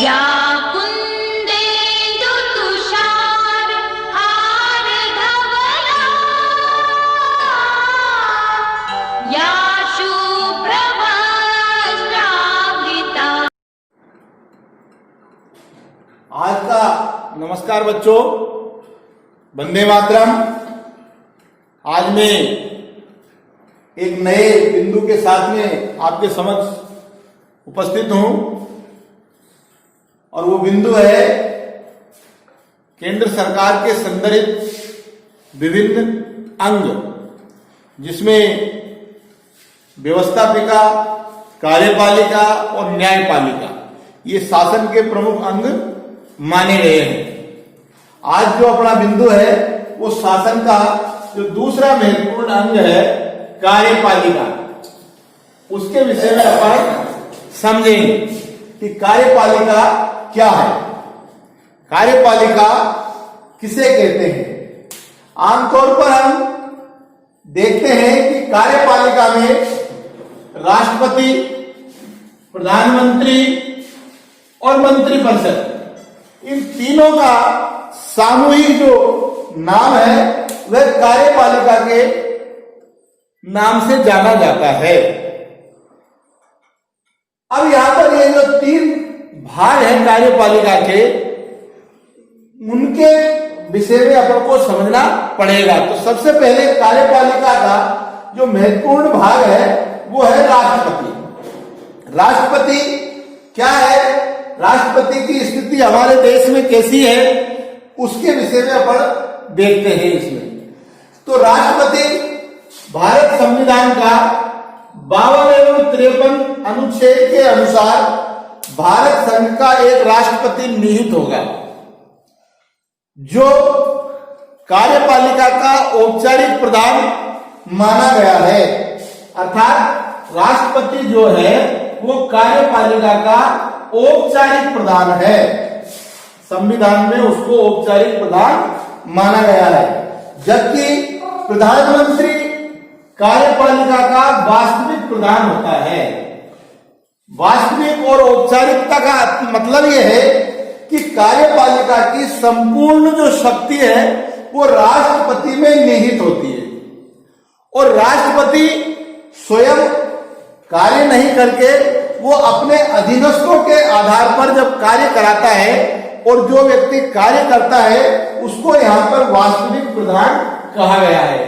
या कुंदेन्दु तुषार हार धवला या शुभ्रवस्त्रावृता। आज का नमस्कार बच्चों, वंदे मातरम। आज मैं एक नए बिंदु के साथ में आपके समक्ष उपस्थित हूं और वो बिंदु है केंद्र सरकार के संदर्भित विभिन्न अंग, जिसमें व्यवस्थापिका, कार्यपालिका और न्यायपालिका ये शासन के प्रमुख अंग माने गए हैं। आज जो अपना बिंदु है वो शासन का जो दूसरा महत्वपूर्ण अंग है कार्यपालिका, उसके विषय में अपन समझेंगे कि कार्यपालिका क्या है, कार्यपालिका किसे कहते हैं। आमतौर पर हम देखते हैं कि कार्यपालिका में राष्ट्रपति, प्रधानमंत्री और मंत्रिपरिषद, इन तीनों का सामूहिक जो नाम है वह कार्यपालिका के नाम से जाना जाता है। अब यहां पर ये जो तीन भाग है कार्यपालिका के, उनके विषय में अपन को समझना पड़ेगा। तो सबसे पहले कार्यपालिका का जो महत्वपूर्ण भाग है वो है राष्ट्रपति। राष्ट्रपति क्या है, राष्ट्रपति की स्थिति हमारे देश में कैसी है, उसके विषय में अपन देखते हैं इसमें। तो राष्ट्रपति भारत संविधान का 52 एवं 53 अनुच्छेद के अनुसार भारत संघ का एक राष्ट्रपति निहित होगा, जो कार्यपालिका का औपचारिक प्रधान माना गया है। अर्थात राष्ट्रपति जो है वो कार्यपालिका का औपचारिक प्रधान है। संविधान में उसको औपचारिक प्रधान माना गया है, जबकि प्रधानमंत्री कार्यपालिका का वास्तविक प्रधान होता है। वास्तविक और औपचारिकता का मतलब यह है कि कार्यपालिका की संपूर्ण जो शक्ति है वो राष्ट्रपति में निहित होती है और राष्ट्रपति स्वयं कार्य नहीं करके वो अपने अधीनस्थों के आधार पर जब कार्य कराता है और जो व्यक्ति कार्य करता है उसको यहाँ पर वास्तविक प्रधान कहा गया है।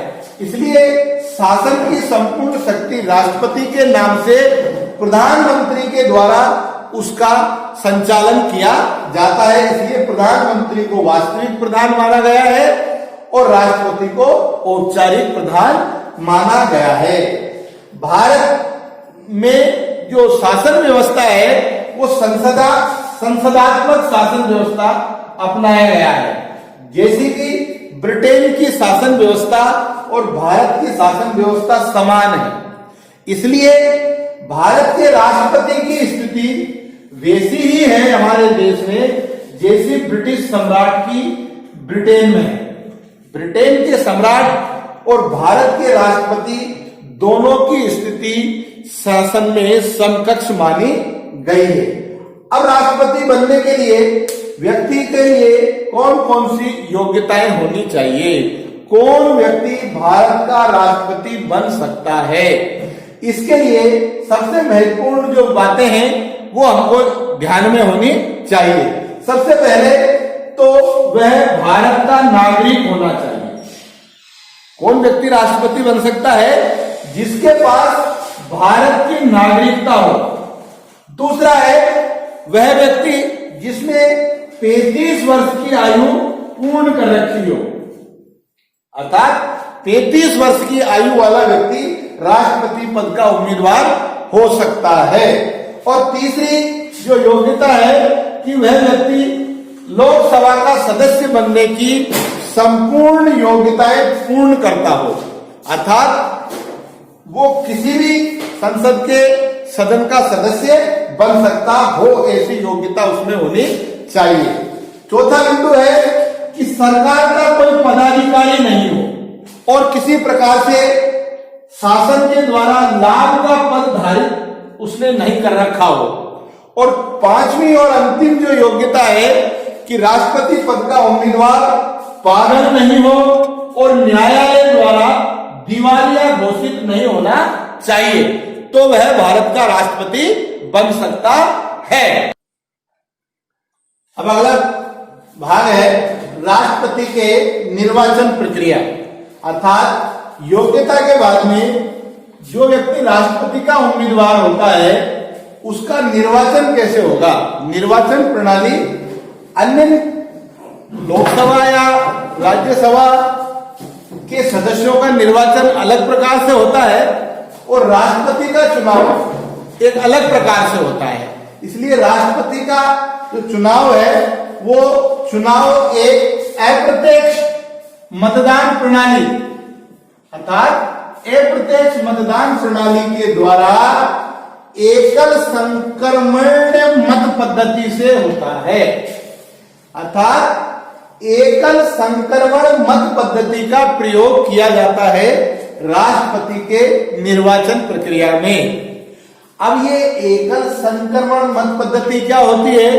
इसलिए शासन की संपूर्ण शक्ति राष्ट्रपति के नाम से प्रधानमंत्री के द्वारा उसका संचालन किया जाता है। इसलिए प्रधानमंत्री को वास्तविक प्रधान माना गया है और राष्ट्रपति को औपचारिक प्रधान माना गया है। भारत में जो शासन व्यवस्था है वो संसदात्मक शासन व्यवस्था अपनाया गया है। जैसे कि ब्रिटेन की शासन व्यवस्था और भारत की शासन व्यवस्था समान है, इसलिए भारत के राष्ट्रपति की स्थिति वैसी ही है हमारे देश में जैसी ब्रिटिश सम्राट की ब्रिटेन में। ब्रिटेन के सम्राट और भारत के राष्ट्रपति दोनों की स्थिति शासन में समकक्ष मानी गई है। अब राष्ट्रपति बनने के लिए व्यक्ति के लिए कौन कौन सी योग्यताएं होनी चाहिए, कौन व्यक्ति भारत का राष्ट्रपति बन सकता है, इसके लिए सबसे महत्वपूर्ण जो बातें हैं वो हमको ध्यान में होनी चाहिए। सबसे पहले तो वह भारत का नागरिक होना चाहिए। कौन व्यक्ति राष्ट्रपति बन सकता है, जिसके पास भारत की नागरिकता हो। दूसरा है वह व्यक्ति जिसने 35 वर्ष की आयु पूर्ण कर रखी हो, अर्थात 35 वर्ष की आयु वाला व्यक्ति राष्ट्रपति पद का उम्मीदवार हो सकता है। और तीसरी जो योग्यता है कि वह व्यक्ति लोकसभा का सदस्य बनने की संपूर्ण योग्यताएं पूर्ण करता हो, अर्थात वो किसी भी संसद के सदन का सदस्य बन सकता हो, ऐसी योग्यता उसमें होनी चाहिए। चौथा बिंदु है कि सरकार का कोई पदाधिकारी नहीं हो और किसी प्रकार से शासन के द्वारा लाभ का पद धारित उसने नहीं कर रखा हो और पांचवी और अंतिम जो योग्यता है कि राष्ट्रपति पद का उम्मीदवार पागल नहीं हो और न्यायालय द्वारा दिवालिया घोषित नहीं होना चाहिए, तो वह भारत का राष्ट्रपति बन सकता है। अब अगला भाग है राष्ट्रपति के निर्वाचन प्रक्रिया, अर्थात योग्यता के बाद में जो व्यक्ति राष्ट्रपति का उम्मीदवार होता है उसका निर्वाचन कैसे होगा। निर्वाचन प्रणाली अन्य लोकसभा या राज्यसभा के सदस्यों का निर्वाचन अलग प्रकार से होता है और राष्ट्रपति का चुनाव एक अलग प्रकार से होता है। इसलिए राष्ट्रपति का जो चुनाव है वो चुनाव एक अप्रत्यक्ष मतदान प्रणाली अर्थात अप्रत्यक्ष मतदान प्रणाली के द्वारा एकल संक्रमण मत पद्धति से होता है। अर्थात एकल संक्रमण मत पद्धति का प्रयोग किया जाता है राष्ट्रपति के निर्वाचन प्रक्रिया में। अब ये एकल संक्रमण मत पद्धति क्या होती है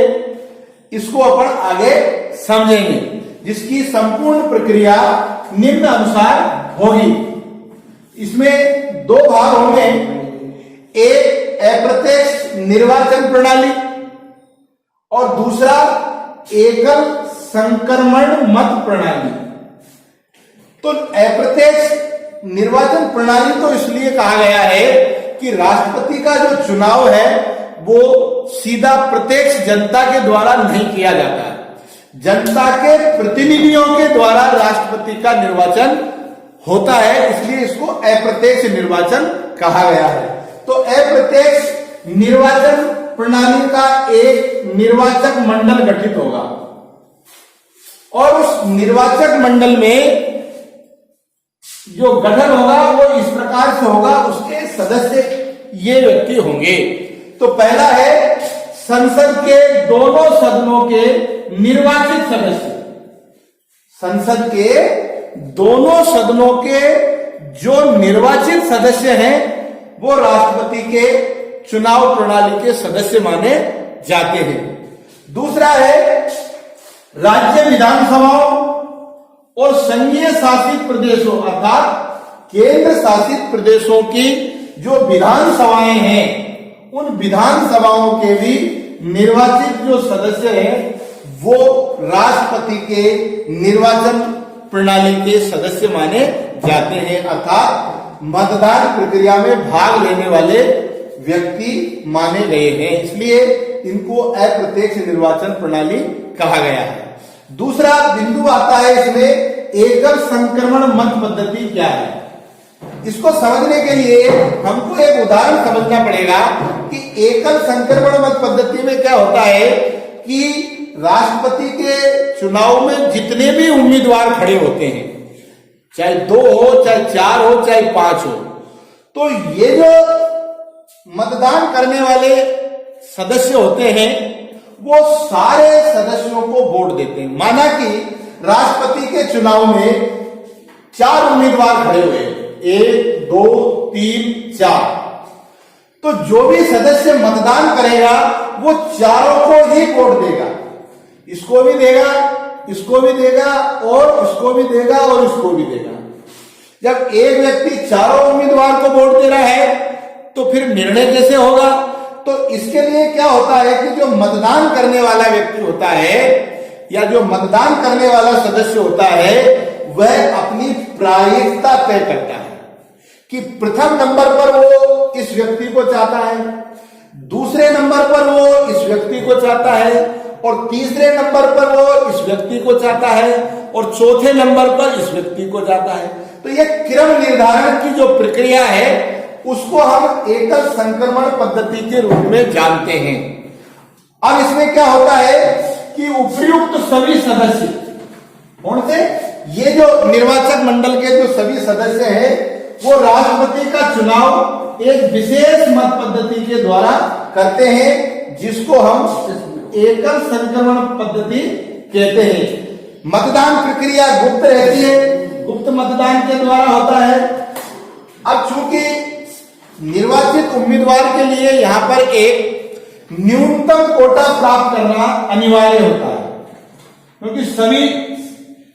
इसको अपन आगे समझेंगे, जिसकी संपूर्ण प्रक्रिया निम्न अनुसार होगी। इसमें दो भाग होंगे, एक अप्रत्यक्ष निर्वाचन प्रणाली और दूसरा एकल संक्रमण मत प्रणाली। तो अप्रत्यक्ष निर्वाचन प्रणाली तो इसलिए कहा गया है कि राष्ट्रपति का जो चुनाव है वो सीधा प्रत्यक्ष जनता के द्वारा नहीं किया जाता है, जनता के प्रतिनिधियों के द्वारा राष्ट्रपति का निर्वाचन होता है, इसलिए इसको अप्रत्यक्ष निर्वाचन कहा गया है। तो अप्रत्यक्ष निर्वाचन प्रणाली का एक निर्वाचक मंडल गठित होगा और उस निर्वाचक मंडल में जो गठन होगा वो इस प्रकार से होगा, उसके सदस्य ये व्यक्ति होंगे। तो पहला है संसद के दोनों सदनों के निर्वाचित सदस्य। संसद के दोनों सदनों के जो निर्वाचित सदस्य हैं वो राष्ट्रपति के चुनाव प्रणाली के सदस्य माने जाते हैं। दूसरा है राज्य विधानसभाओं और संघीय शासित प्रदेशों अर्थात केंद्र शासित प्रदेशों की जो विधानसभाएं हैं उन विधानसभाओं के भी निर्वाचित जो सदस्य हैं वो राष्ट्रपति के निर्वाचन प्रणाली के सदस्य माने जाते हैं, अर्थात मतदान प्रक्रिया में भाग लेने वाले व्यक्ति माने गए हैं, इसलिए इनको अप्रत्यक्ष निर्वाचन प्रणाली कहा गया है। दूसरा बिंदु आता है इसमें एकल संक्रमण मत पद्धति क्या है। इसको समझने के लिए हमको एक उदाहरण समझना पड़ेगा कि एकल संक्रमण मत पद्धति में क्या होता है कि राष्ट्रपति के चुनाव में जितने भी उम्मीदवार खड़े होते हैं, चाहे 2 हो, चाहे 4 हो, चाहे 5 हो, तो ये जो मतदान करने वाले सदस्य होते हैं वो सारे सदस्यों को वोट देते हैं। माना कि राष्ट्रपति के चुनाव में 4 उम्मीदवार खड़े हुए, 1 2 3 4, तो जो भी सदस्य मतदान करेगा वो चारों को ही वोट देगा, इसको भी देगा, इसको भी देगा और इसको भी देगा और इसको भी देगा। जब एक व्यक्ति चारों उम्मीदवार को वोट दे रहा है तो फिर निर्णय कैसे होगा। तो इसके लिए क्या होता है कि जो मतदान करने वाला व्यक्ति होता है या जो मतदान करने वाला सदस्य होता है वह अपनी प्रायिकता तय करता है कि प्रथम नंबर पर वो इस व्यक्ति को चाहता है, दूसरे नंबर पर वो इस व्यक्ति को चाहता है और तीसरे नंबर पर वो इस व्यक्ति को चाहता है और चौथे नंबर पर इस व्यक्ति को चाहता है। तो यह क्रम निर्धारण की जो प्रक्रिया है उसको हम एकल संक्रमण पद्धति के रूप में जानते हैं। अब इसमें क्या होता है कि उपयुक्त सभी सदस्य कौन से, ये जो निर्वाचक मंडल के जो सभी सदस्य हैं वो राष्ट्रपति का चुनाव एक विशेष मत पद्धति के द्वारा करते हैं जिसको हम एकल संक्रमण पद्धति कहते हैं। मतदान प्रक्रिया गुप्त रहती है, गुप्त मतदान के द्वारा होता है। अब चूंकि निर्वाचित उम्मीदवार के लिए यहां पर एक न्यूनतम कोटा प्राप्त करना अनिवार्य होता है, क्योंकि सभी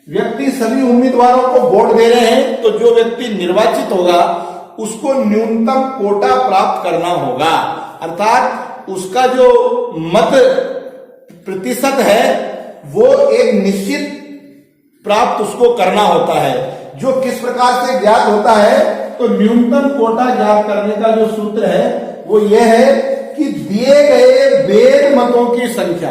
व्यक्ति सभी उम्मीदवारों को वोट दे रहे हैं, तो जो व्यक्ति निर्वाचित होगा उसको न्यूनतम कोटा प्राप्त करना होगा, अर्थात उसका जो मत प्रतिशत है वो एक निश्चित प्राप्त उसको करना होता है, जो किस प्रकार से ज्ञात होता है। तो न्यूनतम कोटा ज्ञात करने का जो सूत्र है वो ये है कि दिए गए वैध मतों की संख्या,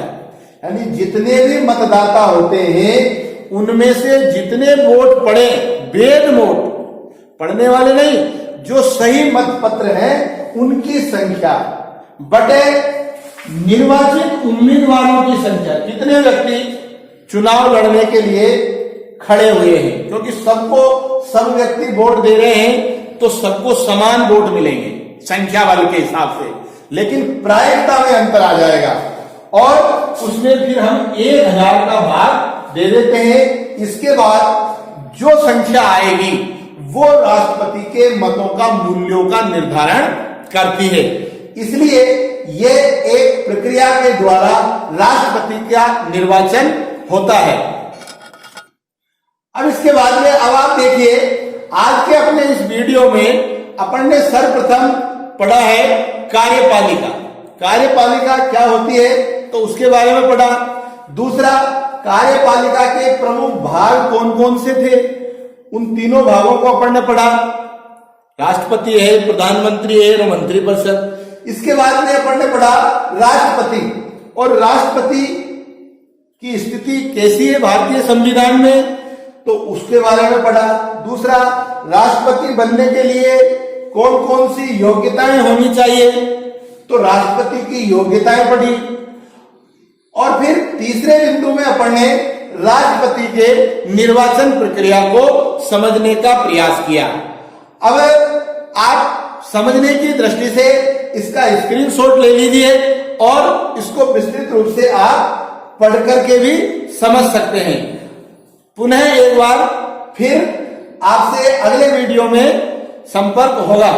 यानी जितने भी मतदाता होते हैं उनमें से जितने वोट पड़े, वैध वोट, पढ़ने वाले नहीं, जो सही मत पत्र है उनकी संख्या बटे निर्वाचित उम्मीदवारों की संख्या। कितने व्यक्ति चुनाव लड़ने के लिए खड़े हुए हैं, क्योंकि सबको सब व्यक्ति वोट दे रहे हैं तो सबको समान वोट मिलेंगे संख्या बल के हिसाब से, लेकिन प्रायिकता में अंतर आ जाएगा और उसमें फिर हम 1000 का भाग दे देते हैं। इसके बाद जो संख्या आएगी वो राष्ट्रपति के मतों का मूल्यों का निर्धारण करती है। इसलिए ये एक प्रक्रिया के द्वारा राष्ट्रपति का निर्वाचन होता है। अब इसके बाद में अब आप देखिए, आज के अपने इस वीडियो में अपन ने सर्वप्रथम पढ़ा है कार्यपालिका। कार्यपालिका क्या होती है तो उसके बारे में पढ़ा। दूसरा, कार्यपालिका के प्रमुख भाग कौन कौन से थे, उन तीनों भागों को अपन ने पढ़ा। राष्ट्रपति है, प्रधानमंत्री है और मंत्रिपरिषद। इसके बाद में अपन ने पढ़ा राष्ट्रपति, और राष्ट्रपति की स्थिति कैसी है भारतीय संविधान में, तो उसके बारे में पढ़ा। दूसरा, राष्ट्रपति बनने के लिए कौन कौन सी योग्यताएं होनी चाहिए, तो राष्ट्रपति की योग्यताएं पढ़ी। और फिर तीसरे बिंदु में अपन ने राष्ट्रपति के निर्वाचन प्रक्रिया को समझने का प्रयास किया। अब आप समझने की दृष्टि से इसका स्क्रीनशॉट ले लीजिए और इसको विस्तृत रूप से आप पढ़ करके भी समझ सकते हैं। पुनः एक बार फिर आपसे अगले वीडियो में संपर्क होगा।